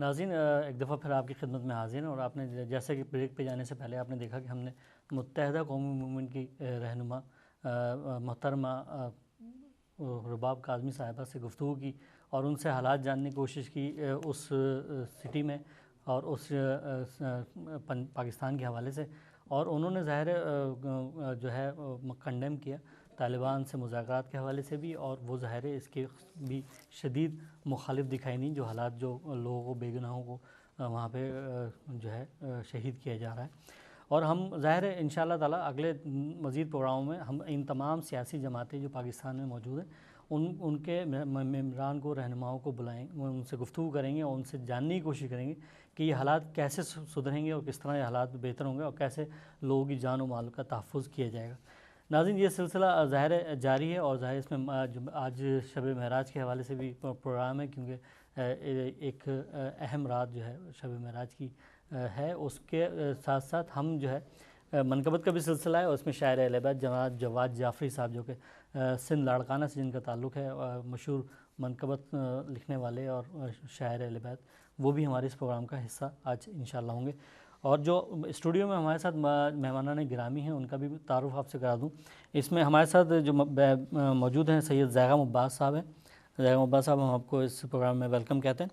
ناظرین ایک دفعہ پھر آپ کی خدمت میں حاضر ہیں، اور آپ نے جیسے کہ بریک پہ جانے سے پہلے آپ نے دیکھا کہ ہم نے متحدہ قومی موومنٹ کی رہنما محترمہ رباب کاظمی صاحبہ سے گفتگو کی اور ان سے حالات جاننے کی کوشش کی اس سٹی میں اور اس پاکستان کے حوالے سے، اور انہوں نے ظاہر جو ہے کنڈیم کیا طالبان سے مذاکرات کے حوالے سے بھی، اور وہ ظاہر اس کے بھی شدید مخالف دکھائی نہیں جو حالات جو لوگوں کو بے گناہوں کو وہاں پہ جو ہے شہید کیا جا رہا ہے۔ اور ہم ظاہر ہے انشاءاللہ تعالیٰ اگلے مزید پروگراموں میں ہم ان تمام سیاسی جماعتیں جو پاکستان میں موجود ہیں ان کے ممبران کو، رہنماؤں کو بلائیں، ان سے گفتگو کریں گے اور ان سے جاننے کی کوشش کریں گے کہ یہ حالات کیسے سدھریں گے اور کس طرح یہ حالات بہتر ہوں گے اور کیسے لوگوں کی جان و مال کا تحفظ کیا جائے گا۔ ناظرین یہ سلسلہ ظاہر جاری ہے، اور ظاہر اس میں آج شب معراج کے حوالے سے بھی پروگرام ہے، کیونکہ ایک اہم رات جو ہے شب معراج کی ہے۔ اس کے ساتھ ساتھ ہم جو ہے منقبت کا بھی سلسلہ ہے، اور اس میں شاعر اہل بیت جناب جواد جعفری صاحب جو کہ سندھ لاڑکانہ سے جن کا تعلق ہے، مشہور منقبت لکھنے والے اور شاعر اہل بیت، وہ بھی ہمارے اس پروگرام کا حصہ آج انشاءاللہ ہوں گے۔ اور جو اسٹوڈیو میں ہمارے ساتھ مہمانان گرامی ہیں ان کا بھی تعارف آپ سے کرا دوں۔ اس میں ہمارے ساتھ جو موجود ہیں سید زیغام عباس صاحب ہیں۔ زیغام عباس صاحب ہم آپ کو اس پروگرام میں ویلکم کہتے ہیں،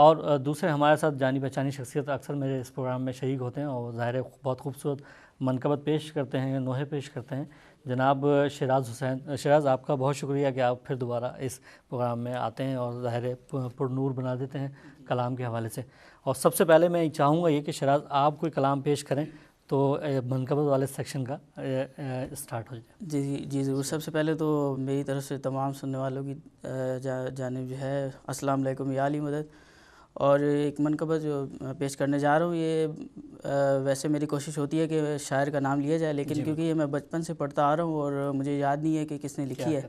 اور دوسرے ہمارے ساتھ جانی پہچانی شخصیت اکثر میرے اس پروگرام میں شریک ہوتے ہیں اور ظاہر بہت خوبصورت منقبت پیش کرتے ہیں، نوحے پیش کرتے ہیں، جناب شیراز حسین۔ شیراز آپ کا بہت شکریہ کہ آپ پھر دوبارہ اس پروگرام میں آتے ہیں اور ظاہر پر نور بنا دیتے ہیں کلام کے حوالے سے۔ اور سب سے پہلے میں چاہوں گا یہ کہ شیراز آپ کوئی کلام پیش کریں تو منقبت والے سیکشن کا اسٹارٹ ہو جائے۔ جی ضرور۔ سب سے پہلے تو میری طرف سے تمام سننے والوں کی جانب جو ہے السلام علیکم یا علی مدد۔ اور ایک منقبت جو پیش کرنے جا رہا ہوں، یہ ویسے میری کوشش ہوتی ہے کہ شاعر کا نام لیا جائے، لیکن کیونکہ یہ میں بچپن سے پڑھتا آ رہا ہوں اور مجھے یاد نہیں ہے کہ کس نے لکھی ہے،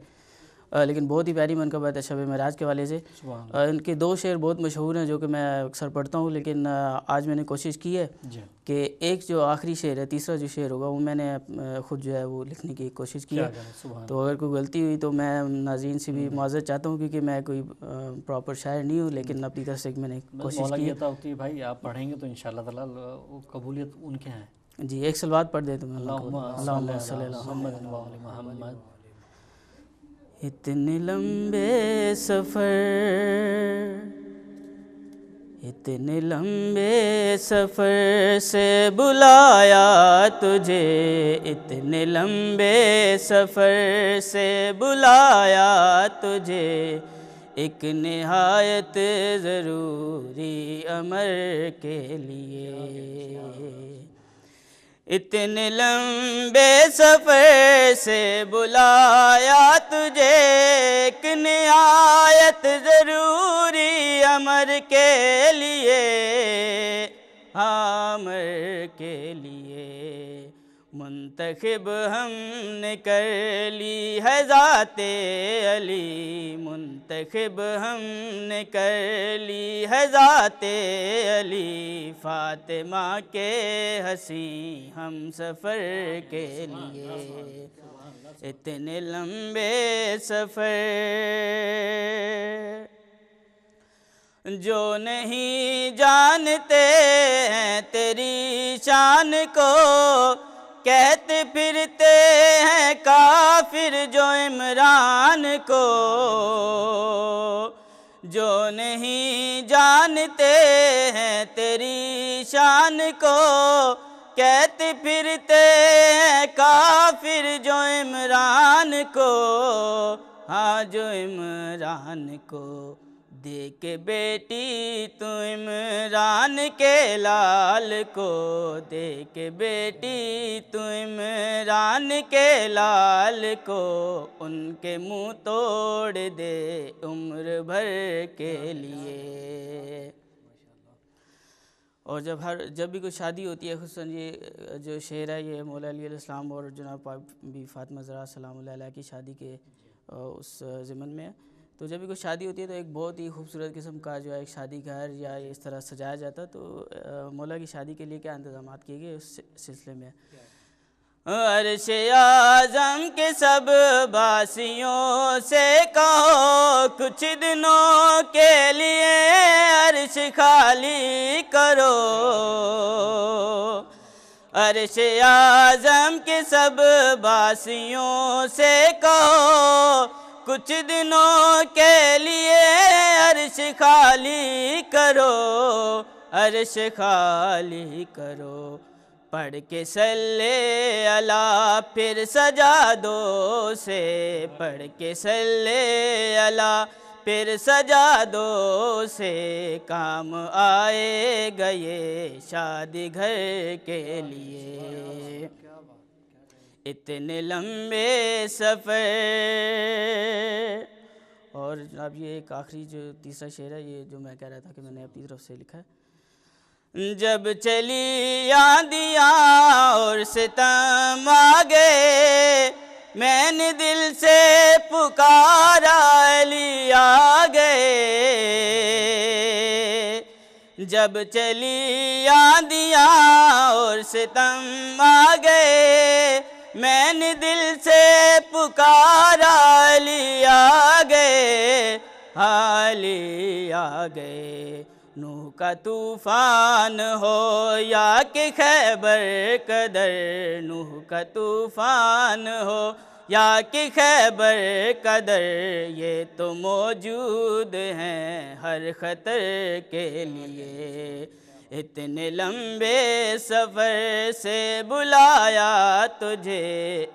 لیکن بہت ہی پیاری منقبت ہے شب معراج کے حوالے سے۔ ان کے دو شعر بہت مشہور ہیں جو کہ میں اکثر پڑھتا ہوں، لیکن آج میں نے کوشش کی ہے کہ ایک جو آخری شعر ہے، تیسرا جو شعر ہوگا، وہ میں نے خود جو ہے وہ لکھنے کی کوشش کی ہے۔ تو اگر کوئی غلطی ہوئی تو میں ناظرین سے بھی معذرت چاہتا ہوں، کیونکہ میں کوئی پراپر شاعر نہیں ہوں، لیکن اپنی طرف سے میں نے کوشش کی ہے۔ ہوتی ہے بھائی، آپ پڑھیں گے تو انشاءاللہ تعالیٰ قبولیت ان کے ہیں۔ جی ایک سلوات پڑھ دیتا ہوں۔ اللہم صلی علی محمد و آل محمد۔ اتنے لمبے سفر، اتنے لمبے سفر سے بلایا تجھے، اتنے لمبے سفر سے بلایا تجھے، ایک نہایت ضروری امر کے لیے۔ اتنے لمبے سفر سے بلایا تجھے، ایک نہایت ضروری امر کے لیے، امر کے لیے۔ منتخب ہم نے کر لی ہے ذات علی، منتخب ہم نے کر لی ہے ذات علی، فاطمہ کے حسین ہم سفر کے لیے۔ اتنے لمبے سفر جو نہیں جانتے ہیں تیری شان کو، کہتے پھرتے ہیں کافر جو عمران کو، جو نہیں جانتے ہیں تیری شان کو، کہتے پھرتے ہیں کافر جو عمران کو، ہاں جو عمران کو۔ دے کے بیٹی تو عمران کے لال کو، دے کے بیٹی تو عمران کے لال کو، ان کے منہ توڑ دے عمر بھر کے لیے۔ اور جب بھی کوئی شادی ہوتی ہے، خصوصاً یہ جو شعر ہے یہ مولا علی علیہ السلام اور جناب بی فاطمہ زہرا سلام اللہ علیہ کی شادی کے اس ضمن میں ہے، تو جب بھی کوئی شادی ہوتی ہے تو ایک بہت ہی خوبصورت قسم کا جو ہے ایک شادی گھر یا اس طرح سجایا جاتا ہے۔ تو مولا کی شادی کے لیے کیا انتظامات کیے گئے اس سلسلے میں؟ عرش اعظم کے سب باسیوں سے کہو کچھ دنوں کے لیے عرش خالی کرو، عرش اعظم کے سب باسیوں سے کہو کچھ دنوں کے لیے عرش خالی کرو، عرش خالی کرو، پڑھ کے صلی اللہ پھر سجادوں سے، پڑھ کے صلی اللہ پھر سجادوں سے کام آئے گئے شادی گھر کے لیے، اتنے لمبے سفر۔ اور جناب یہ ایک آخری جو تیسرا شعر ہے، یہ جو میں کہہ رہا تھا کہ میں نے اپنی طرف سے لکھا ہے۔ جب چلی آندیاں اور ستم آ گئے، میں نے دل سے پکارا علی آ گئے، جب چلی آندیاں اور ستم آ گئے، میں نے دل سے پکارا علی آ گئے، علی آ گئے، نوح کا طوفان ہو یا کہ خیبر قدر، نوح کا طوفان ہو یا کہ خیبر قدر، یہ تو موجود ہیں ہر خطر کے لیے، اتنے لمبے سفر سے بلایا تجھے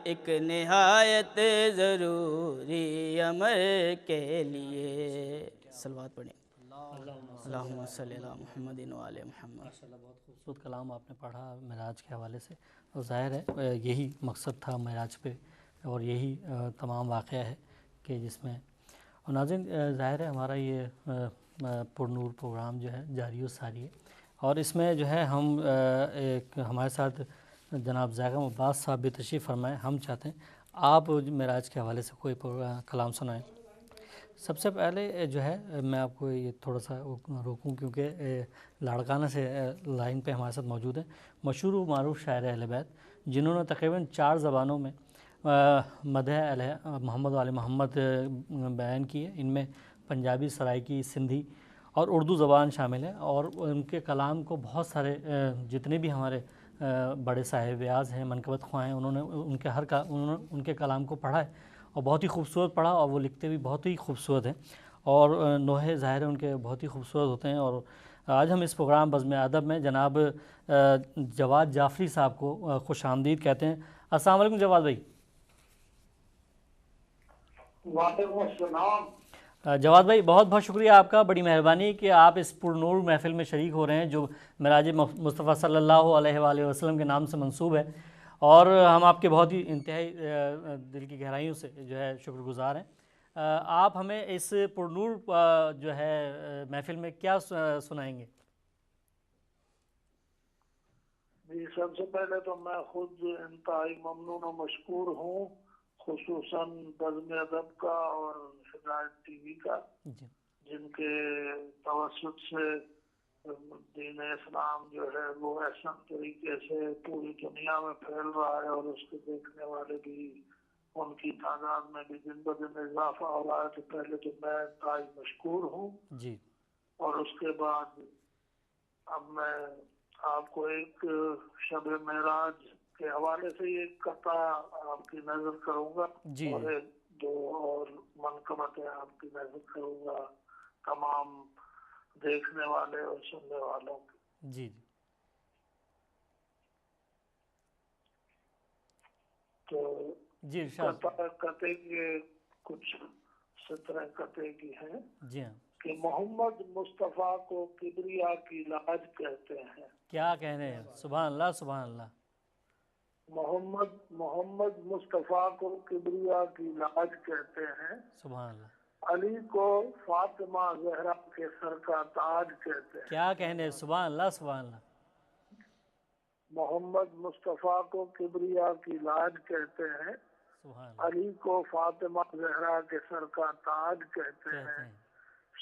ایک نہایت ضروری امر کے لیے۔ صلوات پڑھیں۔ اللہم صلی علی محمد و آل محمد۔ ماشاءاللہ بہت خوبصورت کلام آپ نے پڑھا معراج کے حوالے سے، اور ظاہر ہے یہی مقصد تھا معراج پہ، اور یہی تمام واقعہ ہے کہ جس میں، اور ناظرین ظاہر ہے ہمارا یہ پرنور پروگرام جو ہے جاری و ساری ہے، اور اس میں جو ہے ہم ایک ہمارے ساتھ جناب زیغم عباس صاحب بھی تشریف فرمائیں، ہم چاہتے ہیں آپ معراج کے حوالے سے کوئی کلام سنائیں۔ سب سے پہلے جو ہے میں آپ کو یہ تھوڑا سا روکوں، کیونکہ لاڑکانہ سے لائن پہ ہمارے ساتھ موجود ہیں مشہور و معروف شاعر اہل بیت، جنہوں نے تقریباً 4 زبانوں میں مدح علیہ محمد و آل محمد بیان کی ہے، ان میں پنجابی، سرائکی، سندھی اور اردو زبان شامل ہے، اور ان کے کلام کو بہت سارے جتنے بھی ہمارے بڑے صاحب ریاض ہیں، منقبت خواہ ہیں، انہوں نے ان کے کلام کو پڑھا ہے اور بہت ہی خوبصورت پڑھا، اور وہ لکھتے بھی بہت ہی خوبصورت ہیں، اور نوحے ظاہر ان کے بہت ہی خوبصورت ہوتے ہیں۔ اور آج ہم اس پروگرام بزم ادب میں جناب جواد جعفری صاحب کو خوش آمدید کہتے ہیں۔ السلام علیکم جواد بھائی۔ وعلیکم السلام۔ جواد بھائی بہت بہت شکریہ آپ کا، بڑی مہربانی کہ آپ اس پرنور محفل میں شریک ہو رہے ہیں جو معراج مصطفیٰ صلی اللہ علیہ وآلہ وسلم کے نام سے منسوب ہے، اور ہم آپ کے بہت ہی انتہائی دل کی گہرائیوں سے جو ہے شکر گزار ہیں۔ آپ ہمیں اس پرنور جو ہے محفل میں کیا سنائیں گے؟ جی، سب سے پہلے تو میں خود انتہائی ممنون و مشکور ہوں، خصوصاً بزم ادب کا اور ہدایت ٹی وی کا، جن کے توسط سے دین اسلام جو ہے وہ احسن طریقے سے پوری دنیا میں پھیل رہا ہے، اور اس کے دیکھنے والے بھی ان کی تعداد میں بھی دن بدن اضافہ ہو رہا ہے۔ تو پہلے تو میں انتہائی مشکور ہوں جی، اور اس کے بعد اب میں آپ کو ایک شب معراج کے حوالے سے ایک قطعہ آپ کی نظر کروں گا، جی، اور ایک دو اور منقبتیں آپ کی نظر کروں گا تمام دیکھنے والے اور سننے والوں کی۔ جی، تو جی ارشاد۔ قطعے کے کچھ سطریں قطعے کی ہیں جی ہاں، کہ محمد مصطفیٰ کو کبریا کی لاج کہتے ہیں۔ کیا کہنے ہیں، سبحان اللہ سبحان اللہ۔ محمد مصطفیٰ کو کبریا کی لاج کہتے ہیں، سبحان اللہ۔ علی کو فاطمہ زہرا کے سر کا تاج کہتے ہیں۔ کیا کہنے ہیں، سبحان اللہ سبحان اللہ۔ محمد مصطفیٰ کو کبریا کی لاج کہتے ہیں، سبحان اللہ علی کو فاطمہ زہرا کے سر کا تاج کہتے ہیں،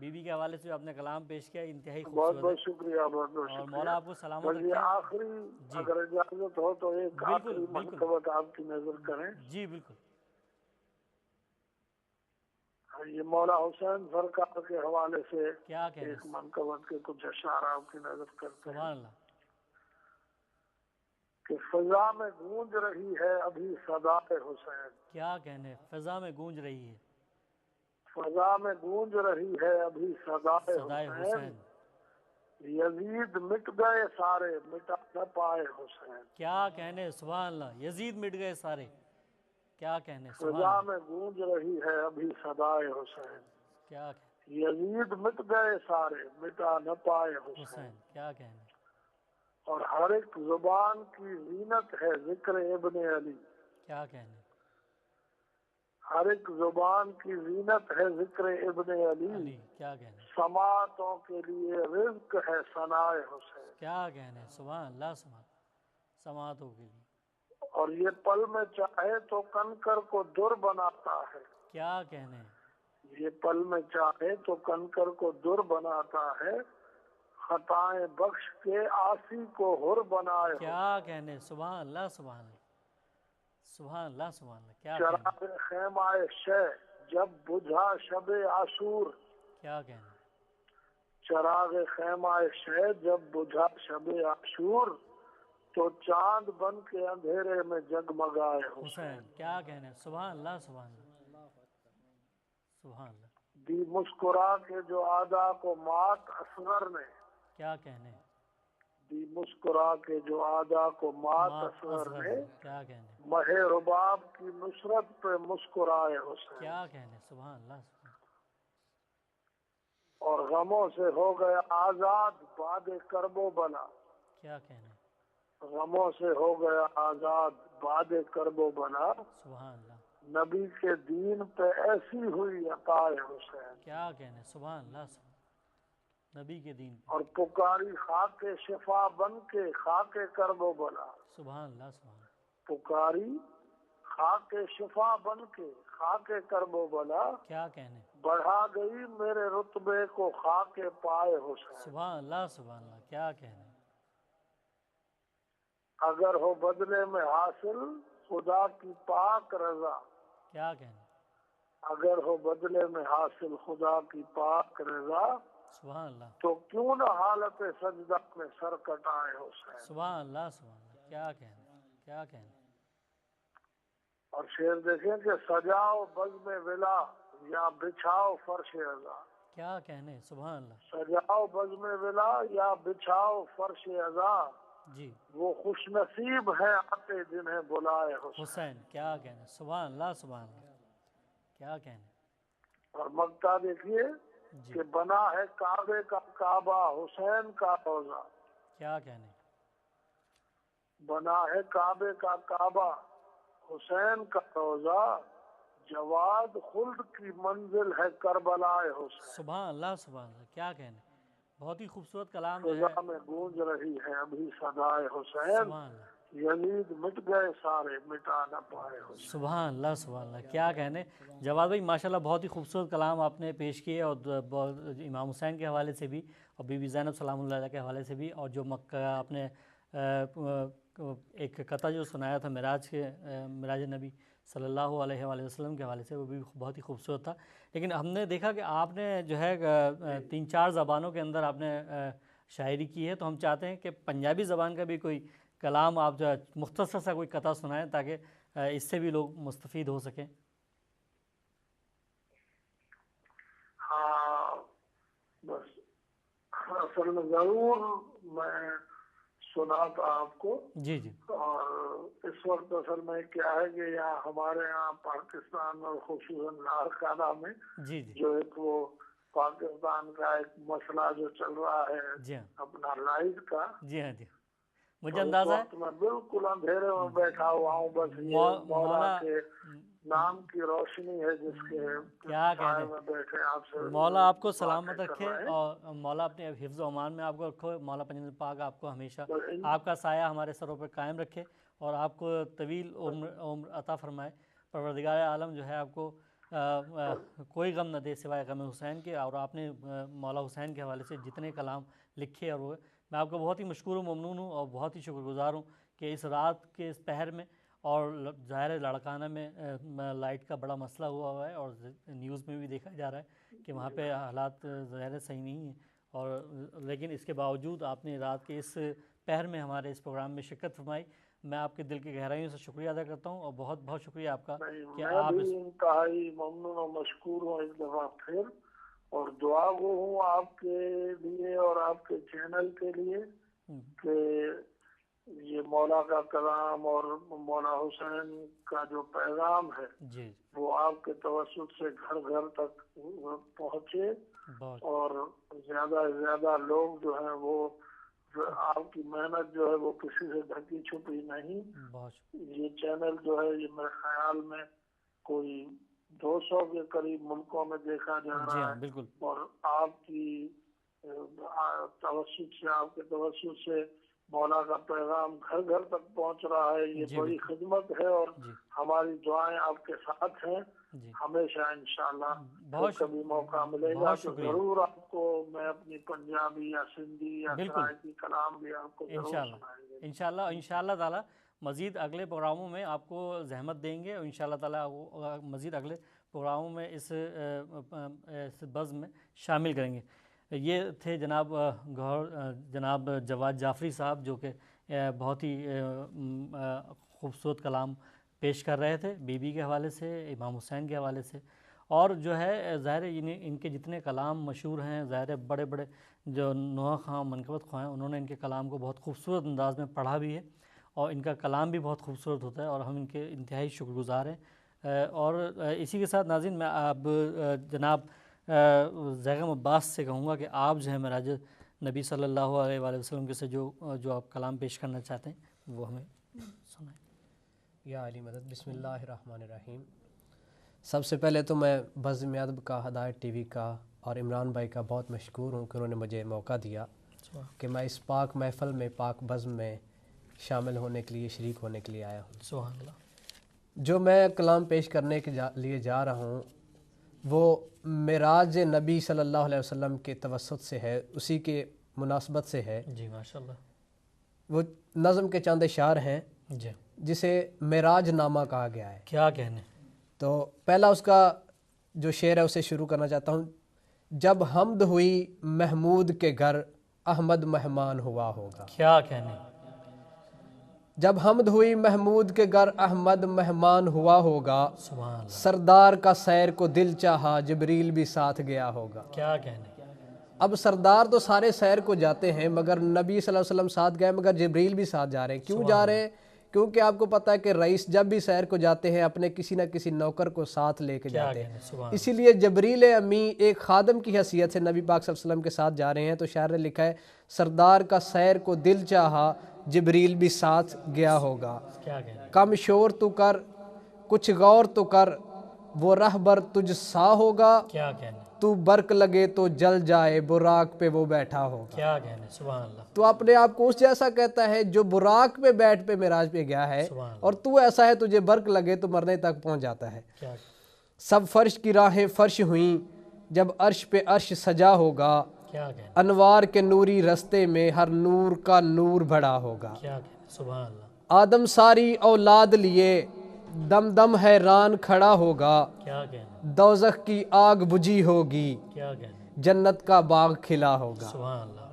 بیوی کے حوالے سے جو آپ نے کلام پیش کیا انتہائی بہت خوبصورت بہت شکریہ، بہت بہت ہے، اور شکریہ۔ مولا آپ کو سلامت بس یہ رکھے۔ آخری اگر اجازت ہو تو ایک بالکل آخری بالکل منقبت آپ کی نظر کریں۔ جی بالکل۔ یہ مولا حسین سرکار کے حوالے سے کیا کہنے، ایک منقبت کے کچھ اشعار آپ کی نظر کرتے ہیں سبحان اللہ۔ کہ فضا میں گونج رہی ہے ابھی صدائے حسین، کیا کہنے، فضا میں گونج رہی ہے فضا میں گونج رہی ہے ابھی صدائے صدائے حسین، حسین، یزید مٹ گئے سارے مٹا نہ پائے حسین، کیا کہنے، سبحان اللہ، یزید مٹ گئے سارے، کیا کہنے، سبحان فضا اللہ، میں گونج رہی ہے ابھی صدائے حسین، کیا کہنے، یزید مٹ گئے سارے مٹا نہ پائے حسین، حسین، کیا کہنے، اور ہر ایک زبان کی زینت ہے ذکر ابن علی، کیا کہنے، ہر ایک زبان کی زینت ہے ذکر ابن علی، علی، کیا کہنے، سماعتوں کے لیے رزق ہے ثنائے حسین، کیا کہنے، سبحان اللہ، سبحان، سماعتوں کے لیے، اور یہ پل میں چاہے تو کنکر کو در بناتا ہے، کیا کہنے، یہ پل میں چاہے تو کنکر کو در بناتا ہے، خطائیں بخش کے آسی کو حر بنائے کیا کہنے، سبحان اللہ، سبحان اللہ، سبحان اللہ، سبحان اللہ، کیا کہنے، چراغ خیمہ شہ جب بجھا شب عاشور، کیا کہنے، چراغ خیمہ شہ جب بجھا شب عاشور، تو چاند بن کے اندھیرے میں جگمگائے حسین، حسین، کیا کہنے، سبحان اللہ، سبحان اللہ، سبحان اللہ، دی مسکرا کے جو آدا کو مات اصغر نے، کیا کہنے، دی مسکرا کے جو آدا کو مات مات اصغر اصغر نے، ہے، کیا کہنے، مہ رباب کی نصرت پہ مسکرائے حسین، کیا کہنے، سبحان اللہ، سبحان اللہ، اور غموں سے ہو گیا آزاد باد کرب و بلا، کیا کہنے، غموں سے ہو گیا آزاد باد کرب و بلا، سبحان اللہ، نبی کے دین پہ ایسی ہوئی عطائے حسین، کیا کہنے، سبحان اللہ، سبحان اللہ، نبی کے دین پہ، اور پکاری خاک شفا بن کے خاک کرب و بلا، سبحان اللہ، سبحان اللہ، پکاری خاک شفا بن کے خاک کرب و بلا، کیا کہنے، بڑھا گئی میرے رتبے کو خاک پائے حسین، سبحان اللہ، سبحان اللہ، کیا کہنے، اگر ہو بدلے میں حاصل خدا کی پاک رضا، کیا کہنے، اگر ہو بدلے میں حاصل خدا کی پاک رضا، سبحان اللہ، تو کیوں نہ حالت سجدہ میں سر کٹائے حسین، سبحان اللہ، سبحان اللہ، کیا کہنے، کیا کہنے، اور شعر دیکھیں کہ سجاؤ بزم ولا یا بچھاؤ فرش عزا، کیا کہنے، سبحان اللہ، سجاؤ بزم ولا یا بچھاؤ فرش عزا، جی، وہ خوش نصیب ہیں آتے جنہیں بلائے حسین، حسین، کیا کہنے، سبحان اللہ، سبحان اللہ، کیا کہنے، اور مقطع دیکھیے جی، کہ بنا ہے کعبے کا کعبہ حسین کا روزہ، کیا کہنے، بنا ہے کعبے کا کعبہ حسین کا روزہ، جواد خلد کی منزل ہے کربلائے حسین، سبحان اللہ، سبحان اللہ، کیا کہنے، بہت ہی خوبصورت کلام جو ہے، فضا میں گونج رہی ہے ابھی صدائے حسین، سبحان اللہ، یزید مٹ گئے سارے مٹا نہ پائے حسین، سبحان اللہ، سبحان اللہ، کیا کہنے، جواد بھائی ماشاءاللہ بہت ہی خوبصورت کلام آپ نے پیش کیے، اور امام حسین کے حوالے سے بھی اور بی بی زینب سلام اللہ علیہ کے حوالے سے بھی، اور جو مکہ آپ نے ایک قطعہ جو سنایا تھا معراج نبی صلی اللہ علیہ وآلہ وسلم کے حوالے سے، وہ بھی بہت ہی خوبصورت تھا، لیکن ہم نے دیکھا کہ آپ نے جو ہے 3-4 زبانوں کے اندر آپ نے شاعری کی ہے، تو ہم چاہتے ہیں کہ پنجابی زبان کا بھی کوئی کلام آپ جو ہے مختصر سا کوئی قطعہ سنائیں تاکہ اس سے بھی لوگ مستفید ہو سکیں۔ ہاں بس اصل میں ضرور میں سنا تھا آپ کو، جی جی، اور اس وقت اصل میں کیا ہے کہ یہاں ہمارے یہاں پاکستان اور خصوصاً لاہور میں جی جی، جو ایک وہ پاکستان کا ایک مسئلہ جو چل رہا ہے جی ہاں، اپنا لائٹ کا، جی ہاں، جی مجھے تو اس اندازہ وقت میں بالکل اندھیرے میں بیٹھا ہوا ہوں، بس یہ مولا مولا کے نام کی روشنی ہے جس کے کیا سائے کہنے، میں بیٹھے آپ سے مولا آپ کو باتیں سلامت کر رکھے، رہے ہیں۔ اور مولا اپنے حفظ و امان میں آپ کو رکھو، مولا پنجاب پاک آپ کو ہمیشہ تو ان آپ کا سایہ ہمارے سروں پر قائم رکھے، اور آپ کو طویل عمر عطا فرمائے، پروردگار عالم جو ہے آپ کو کوئی غم نہ دے سوائے غم حسین کے، اور آپ نے مولا حسین کے حوالے سے جتنے کلام لکھے، اور وہ میں آپ کا بہت ہی مشکور و ممنون ہوں اور بہت ہی شکر گزار ہوں کہ اس رات کے اس پہر میں، اور ظاہر لاڑکانہ میں لائٹ کا بڑا مسئلہ ہوا ہے، اور نیوز میں بھی دیکھا جا رہا ہے کہ وہاں پہ حالات ظاہر صحیح نہیں ہیں، اور لیکن اس کے باوجود آپ نے رات کے اس پہر میں ہمارے اس پروگرام میں شرکت فرمائی. میں آپ کے دل کی گہرائیوں سے شکریہ ادا کرتا ہوں، اور بہت بہت شکریہ آپ کا کہ آپ میں بھی انتہائی ممنون و مشکور ہوں ایک دفعہ پھر، اور دعا گو ہوں آپ کے لیے اور آپ کے چینل کے لیے کہ یہ مولا کا کلام اور مولا حسین کا جو پیغام ہے جی وہ آپ کے توسط سے گھر گھر تک پہنچے، اور زیادہ سے زیادہ لوگ جو ہیں وہ آپ کی محنت جو ہے وہ کسی سے ڈھکی چھپی نہیں. یہ چینل جو ہے یہ میرے خیال میں کوئی 200 کے قریب ملکوں میں دیکھا جا رہا ہے، اور آپ کی توسط سے، آپ کے توسط سے مولا کا پیغام گھر گھر تک پہنچ رہا ہے. یہ بڑی خدمت ہے، اور ہماری دعائیں آپ کے ساتھ ہیں ہمیشہ. انشاءاللہ کبھی موقع ملے گا تو ضرور آپ کو میں اپنی پنجابی یا سندھی یا سرائکی کلام بھی آپ کو ضرور سنائیں گے انشاءاللہ تعالیٰ. مزید اگلے پروگراموں میں آپ کو زحمت دیں گے، اور انشاءاللہ تعالیٰ مزید اگلے پروگراموں میں اس بزم میں شامل کریں گے. یہ تھے جناب جناب جواد جعفری صاحب، جو کہ بہت ہی خوبصورت کلام پیش کر رہے تھے بی بی کے حوالے سے، امام حسین کے حوالے سے، اور جو ہے ظاہر ان کے جتنے کلام مشہور ہیں، ظاہر بڑے بڑے جو نوحہ خواں منقبت خواں ہیں، انہوں نے ان کے کلام کو بہت خوبصورت انداز میں پڑھا بھی ہے، اور ان کا کلام بھی بہت خوبصورت ہوتا ہے، اور ہم ان کے انتہائی شکر گزار ہیں. اور اسی کے ساتھ ناظرین میں اب جناب زیغم عباس سے کہوں گا کہ آپ جو ہے معراج نبی صلی اللہ علیہ وآلہ وسلم کے سے جو آپ کلام پیش کرنا چاہتے ہیں وہ ہمیں سنائیں. یا علی مدد. بسم اللہ الرحمن الرحیم. سب سے پہلے تو میں بزم ادب کا، ہدایت ٹی وی کا اور عمران بھائی کا بہت مشکور ہوں کہ انہوں نے مجھے موقع دیا کہ میں اس پاک محفل میں، پاک بزم میں شامل ہونے کے لیے، شریک ہونے کے لیے آیا ہوں. سبحان اللہ. جو میں کلام پیش کرنے کے لیے جا رہا ہوں وہ معراج نبی صلی اللہ علیہ وسلم کے توسط سے ہے، اسی کے مناسبت سے ہے. جی ماشاءاللہ. وہ نظم کے چند اشعار ہیں جی جسے معراج نامہ کہا گیا ہے. کیا کہنے. تو پہلا اس کا جو شعر ہے اسے شروع کرنا چاہتا ہوں. جب حمد ہوئی محمود کے گھر احمد مہمان ہوا ہوگا. کیا کہنے. جب حمد ہوئی محمود کے گھر احمد مہمان ہوا ہوگا، سبحان اللہ. سردار کا سیر کو دل چاہا جبریل بھی ساتھ گیا ہوگا. کیا کہنے. اب سردار تو سارے سیر کو جاتے ہیں مگر نبی صلی اللہ علیہ وسلم ساتھ گئے، مگر جبریل بھی ساتھ جا رہے ہیں. کیوں جا رہے ہیں؟ کیونکہ آپ کو پتہ ہے کہ رئیس جب بھی سیر کو جاتے ہیں اپنے کسی نہ کسی نوکر کو ساتھ لے کے جاتے ہیں. اسی لیے جبریل امی ایک خادم کی حیثیت سے نبی پاک صلی اللہ علیہ وسلم کے ساتھ جا رہے ہیں. تو شاعر نے لکھا ہے سردار کا سیر کو دل چاہا جبریل بھی ساتھ گیا ہوگا. کم شور تو کر کچھ غور تو کر وہ رہبر تجھ سا ہوگا. کیا کہنے. تو برق لگے تو جل جائے براق پہ وہ بیٹھا ہوگا. کیا کہنے. سبحان اللہ. تو اپنے آپ کو اس جیسا کہتا ہے جو براق پہ بیٹھ پہ معراج پہ گیا ہے، اور تو ایسا ہے تجھے برق لگے تو مرنے تک پہنچ جاتا ہے. سب فرش کی راہیں فرش ہوئیں جب عرش پہ عرش سجا ہوگا. انوار کے نوری رستے میں ہر نور کا نور بڑھا ہوگا. سبحان اللہ. آدم ساری اولاد لیے دم دم حیران کھڑا ہوگا. دوزخ کی آگ بجھی ہوگی جنت کا باغ کھلا ہوگا. سبحان اللہ.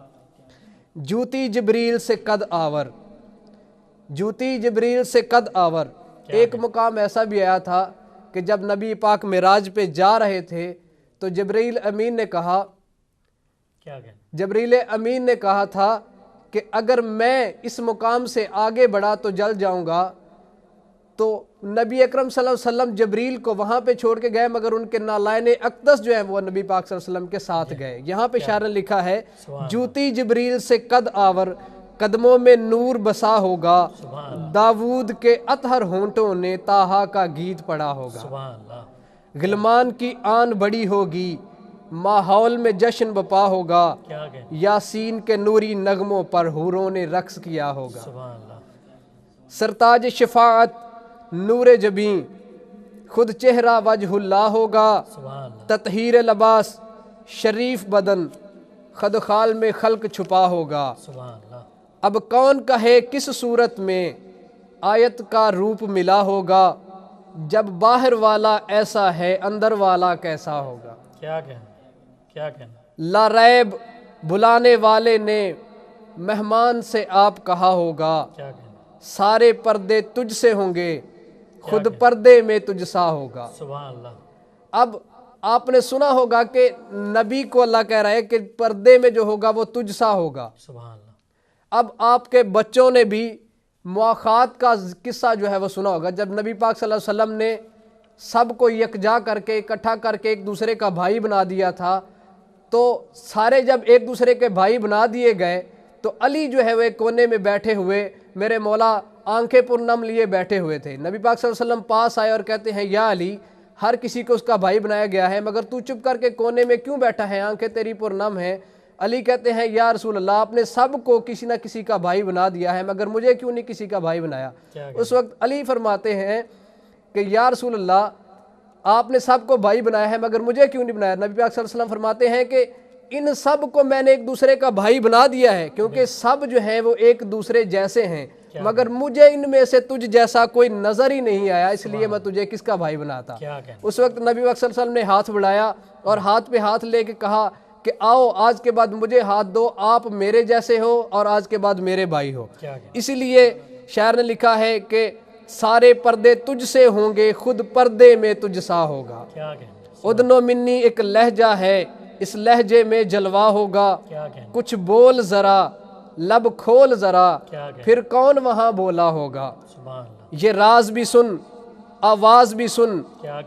جوتی جبریل سے قد آور، جوتی جبریل سے قد آور. ایک مقام ایسا بھی آیا تھا کہ جب نبی پاک معراج پہ جا رہے تھے تو جبریل امین نے کہا، جبریل امین نے کہا تھا کہ اگر میں اس مقام سے آگے بڑھا تو جل جاؤں گا. تو نبی اکرم صلی اللہ علیہ وسلم جبریل کو وہاں پہ چھوڑ کے گئے مگر ان کے نالائن اقدس جو ہیں وہ نبی پاک صلی اللہ علیہ وسلم کے ساتھ گئے. یہاں پہ شاعر نے لکھا ہے جوتی جبریل سے قد آور قدموں میں نور بسا ہوگا. داود کے اطہر ہونٹوں نے طٰہٰ کا گیت پڑھا ہوگا. غلمان کی آن بڑی ہوگی ماحول میں جشن بپا ہوگا. یاسین کے نوری نغموں پر حوروں نے رقص کیا ہوگا. سرتاج شفاعت نور جبیں خود چہرہ وجہ اللہ ہوگا، سبحان اللہ، تطہیر لباس شریف بدن خدخال میں خلق چھپا ہوگا۔ سبحان اللہ، اب کون کہے کس صورت میں آیت کا روپ ملا ہوگا، جب باہر والا ایسا ہے اندر والا کیسا ہوگا۔ کیا کہنا، کیا کہنا، لا ریب بلانے والے نے مہمان سے آپ کہا ہوگا، کیا کہنا، سارے پردے تجھ سے ہوں گے خود پردے میں تجھ سا ہوگا۔ سبحان اللہ، اب آپ نے سنا ہوگا کہ نبی کو اللہ کہہ رہا ہے کہ پردے میں جو ہوگا وہ تجھ سا ہوگا۔ سبحان اللہ، اب آپ کے بچوں نے بھی مواخات کا قصہ جو ہے وہ سنا ہوگا، جب نبی پاک صلی اللہ علیہ وسلم نے سب کو یکجا کر کے اکٹھا کر کے ایک دوسرے کا بھائی بنا دیا تھا، تو سارے جب ایک دوسرے کے بھائی بنا دیے گئے تو علی جو ہے وہ ایک کونے میں بیٹھے ہوئے میرے مولا آنکھیں پر نم لیے بیٹھے ہوئے تھے۔ نبی پاک صلی اللہ علیہ وسلم پاس آئے اور کہتے ہیں یا علی، ہر کسی کو اس کا بھائی بنایا گیا ہے مگر تو چپ کر کے کونے میں کیوں بیٹھا ہے، آنکھیں تیری پر نم ہیں۔ علی کہتے ہیں یا رسول اللہ، آپ نے سب کو کسی نہ کسی کا بھائی بنا دیا ہے مگر مجھے کیوں نہیں کسی کا بھائی بنایا۔ اس وقت علی فرماتے ہیں کہ یا رسول اللہ، آپ نے سب کو بھائی بنایا ہے مگر مجھے کیوں نہیں بنایا۔ نبی پاک صلی اللہ علیہ وسلم فرماتے ہیں کہ ان سب کو میں نے ایک دوسرے کا بھائی بنا دیا ہے کیونکہ سب جو ہیں وہ ایک دوسرے جیسے ہیں، مگر مجھے ان میں سے تجھ جیسا کوئی نظر ہی نہیں آیا، اس لیے میں تجھے کس کا بھائی بناتا۔ اس وقت نبی پاک صلی اللہ علیہ وسلم نے ہاتھ بڑھایا اور ہاتھ پہ ہاتھ لے کے کہا کہ آؤ آج کے بعد مجھے ہاتھ دو، آپ میرے جیسے ہو اور آج کے بعد میرے بھائی ہو۔ اسی لیے شاعر نے لکھا ہے کہ سارے پردے تجھ سے ہوں گے خود پردے میں تجھ سا ہوگا۔ ادن و منی ایک لہجہ ہے اس لہجے میں جلوہ ہوگا، کچھ بول ذرا لب کھول ذرا پھر کون وہاں بولا ہوگا۔ یہ راز بھی سن آواز بھی سن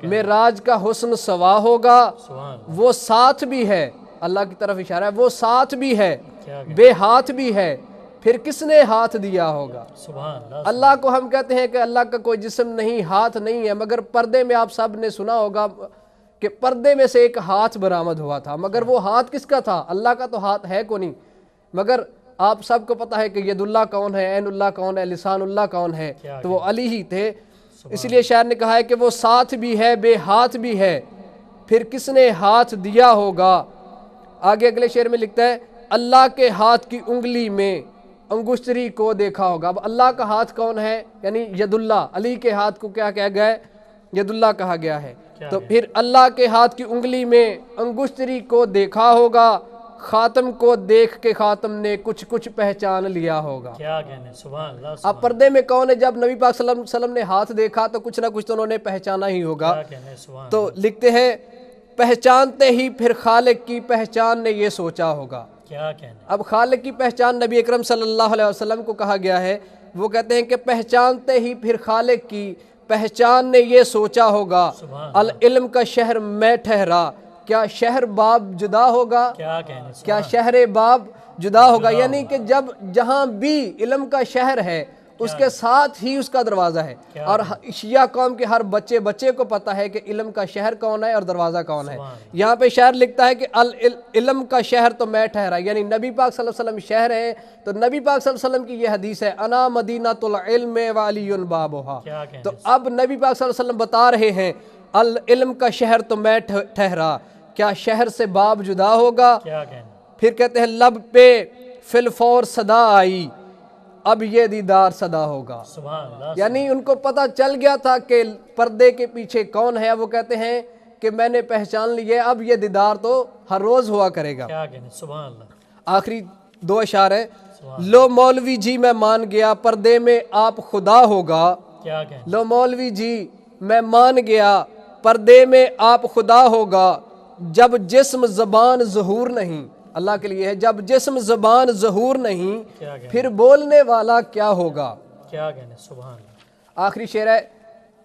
معراج کا حسن سوا ہوگا، وہ ساتھ بھی ہے، اللہ کی طرف اشارہ ہے، وہ ساتھ بھی ہے بے ہاتھ بھی ہے پھر کس نے ہاتھ دیا ہوگا۔ اللہ کو ہم کہتے ہیں کہ اللہ کا کوئی جسم نہیں، ہاتھ نہیں ہے، مگر پردے میں آپ سب نے سنا ہوگا کہ پردے میں سے ایک ہاتھ برآمد ہوا تھا، مگر وہ ہاتھ کس کا تھا؟ اللہ کا تو ہاتھ ہے کو نہیں، مگر آپ سب کو پتہ ہے کہ ید اللہ کون ہے، عین اللہ کون ہے، لسان اللہ کون ہے، تو وہ علی ہی تھے۔ اس لیے شاعر نے کہا ہے کہ وہ ساتھ بھی ہے بے ہاتھ بھی ہے پھر کس نے ہاتھ دیا ہوگا۔ آگے اگلے شعر میں لکھتا ہے اللہ کے ہاتھ کی انگلی میں انگشتری کو دیکھا ہوگا۔ اب اللہ کا ہاتھ کون ہے؟ یعنی ید اللہ، علی کے ہاتھ کو کیا کہا گیا ہے؟ ید اللہ کہا گیا ہے۔ تو پھر اللہ کے ہاتھ کی انگلی میں انگشتری کو دیکھا ہوگا، خاتم کو دیکھ کے خاتم نے کچھ کچھ پہچان لیا ہوگا۔ اب پردے میں کون ہے؟ جب نبی پاک صلی اللہ علیہ وسلم نے ہاتھ دیکھا تو کچھ نہ کچھ تو انہوں نے پہچانا ہی ہوگا۔ تو لکھتے ہیں پہچانتے ہی پھر خالق کی پہچان نے یہ سوچا ہوگا۔ اب خالق کی پہچان نبی اکرم صلی اللہ علیہ وسلم کو کہا گیا ہے، وہ کہتے ہیں کہ پہچانتے ہی پھر خالق کی پہچان نے یہ سوچا ہوگا، العلم کا شہر میں ٹھہرا، کیا شہر باب جدا ہوگا؟ کیا شہر باب جدا ہوگا؟ یعنی کہ جب جہاں بھی علم کا شہر ہے اس کے ساتھ ہی اس کا دروازہ ہے، اور شیعہ قوم کے ہر بچے کو پتہ ہے کہ علم کا شہر کون ہے اور دروازہ کون ہے۔ یہاں پہ شاعر لکھتا ہے کہ علم کا شہر تو میں ٹھہرا، یعنی نبی پاک صلی اللہ علیہ وسلم شہر ہے، تو نبی پاک صلی اللہ علیہ وسلم کی یہ حدیث ہے انا مدینۃ العلم وعلی بابھا۔ تو اب نبی پاک صلی اللہ علیہ وسلم بتا رہے ہیں العلم کا شہر تو میں ٹھہرا، کیا شہر سے باب جدا ہوگا؟ پھر کہتے ہیں لب پہ فی الفور صدا آئی، اب یہ دیدار صدا ہوگا۔ یعنی ان کو پتہ چل گیا تھا کہ پردے کے پیچھے کون ہے، وہ کہتے ہیں کہ میں نے پہچان لیا، اب یہ دیدار تو ہر روز ہوا کرے گا۔ آخری دو اشعار ہیں، لو مولوی جی میں مان گیا پردے میں آپ خدا ہوگا، لو مولوی جی میں مان گیا پردے میں آپ خدا ہوگا، جب جسم زبان ظہور نہیں، اللہ کے لیے ہے، جب جسم زبان ظہور نہیں پھر بولنے والا کیا ہوگا۔ آخری شعر ہے،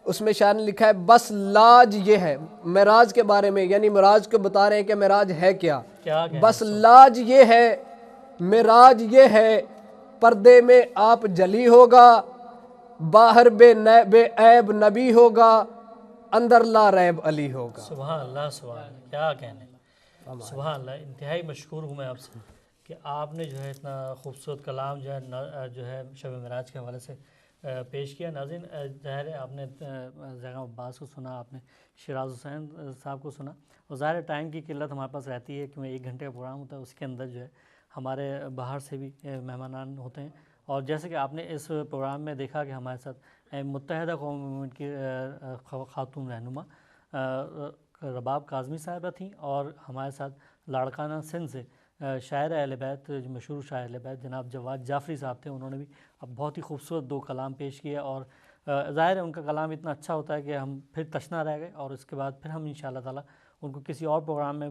اس میں شاعر نے لکھا ہے بس لاج یہ ہے، معراج کے بارے میں، یعنی معراج کو بتا رہے ہیں کہ معراج ہے کیا، بس لاج یہ ہے معراج یہ ہے پردے میں آپ جلی ہوگا، باہر بے عیب نبی ہوگا، اندر لا ریب علی ہوگا۔ سبحان اللہ، سبحان اللہ، کیا کہنے، سبحان اللہ۔ انتہائی مشکور ہوں میں آپ سے کہ آپ نے جو ہے اتنا خوبصورت کلام جو ہے شب معراج کے حوالے سے پیش کیا۔ ناظرین ظاہر ہے آپ نے زیغام عباس کو سنا، آپ نے شیراز حسین صاحب کو سنا، اور ظاہر ٹائم کی قلت ہمارے پاس رہتی ہے کیونکہ 1 گھنٹے کا پروگرام ہوتا ہے، اس کے اندر جو ہے ہمارے باہر سے بھی مہمانان ہوتے ہیں، اور جیسے کہ آپ نے اس پروگرام میں دیکھا کہ ہمارے ساتھ متحدہ قومی موومنٹ کی خاتون رہنما رباب کاظمی صاحبہ تھیں، اور ہمارے ساتھ لاڑکانہ سندھ سے شاعر اہل بیت، جو مشہور شاعر اہل بیت جناب جواد جعفری صاحب تھے، انہوں نے بھی اب بہت ہی خوبصورت 2 کلام پیش کیے، اور ظاہر ہے ان کا کلام اتنا اچھا ہوتا ہے کہ ہم پھر تشنا رہ گئے، اور اس کے بعد پھر ہم انشاءاللہ تعالیٰ ان کو کسی اور پروگرام میں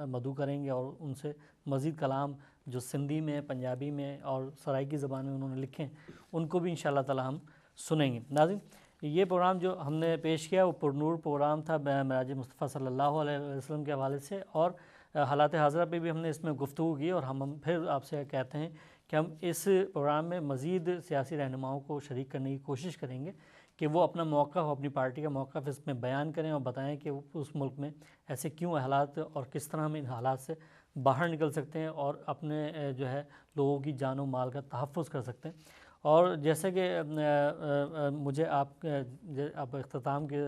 مدعو کریں گے، اور ان سے مزید کلام جو سندھی میں، پنجابی میں اور سرائیکی زبان میں انہوں نے لکھے ہیں ان کو بھی انشاءاللہ تعالیٰ ہم سنیں گے۔ ناظرین یہ پروگرام جو ہم نے پیش کیا وہ پرنور پروگرام تھا معراج مصطفیٰ صلی اللہ علیہ وسلم کے حوالے سے، اور حالات حاضرہ پہ بھی ہم نے اس میں گفتگو کی، اور ہم پھر آپ سے کہتے ہیں کہ ہم اس پروگرام میں مزید سیاسی رہنماؤں کو شریک کرنے کی کوشش کریں گے کہ وہ اپنا موقف، اپنی پارٹی کا موقف اس میں بیان کریں اور بتائیں کہ اس ملک میں ایسے کیوں حالات اور کس طرح ہم ان حالات سے باہر نکل سکتے ہیں اور اپنے جو ہے لوگوں کی جان و مال کا تحفظ کر سکتے ہیں۔ اور جیسے کہ مجھے اب اختتام کے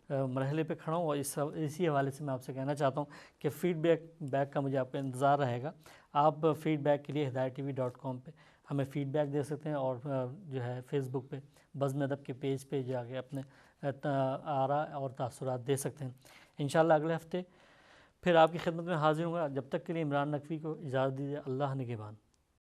مرحلے پہ کھڑا ہوں، اور اسی حوالے سے میں آپ سے کہنا چاہتا ہوں کہ فیڈ بیک کا مجھے آپ کا انتظار رہے گا۔ آپ فیڈ بیک کے لیے hidayatTV.com پہ ہمیں فیڈ بیک دے سکتے ہیں، اور جو ہے فیس بک پہ بزم ادب کے پیج پہ جا کے اپنے آراء اور تاثرات دے سکتے ہیں۔ انشاءاللہ اگلے ہفتے پھر آپ کی خدمت میں حاضر ہوں گا، جب تک کے لیے عمران نقوی کو اجازت دیجیے۔ اللہ نگہبان۔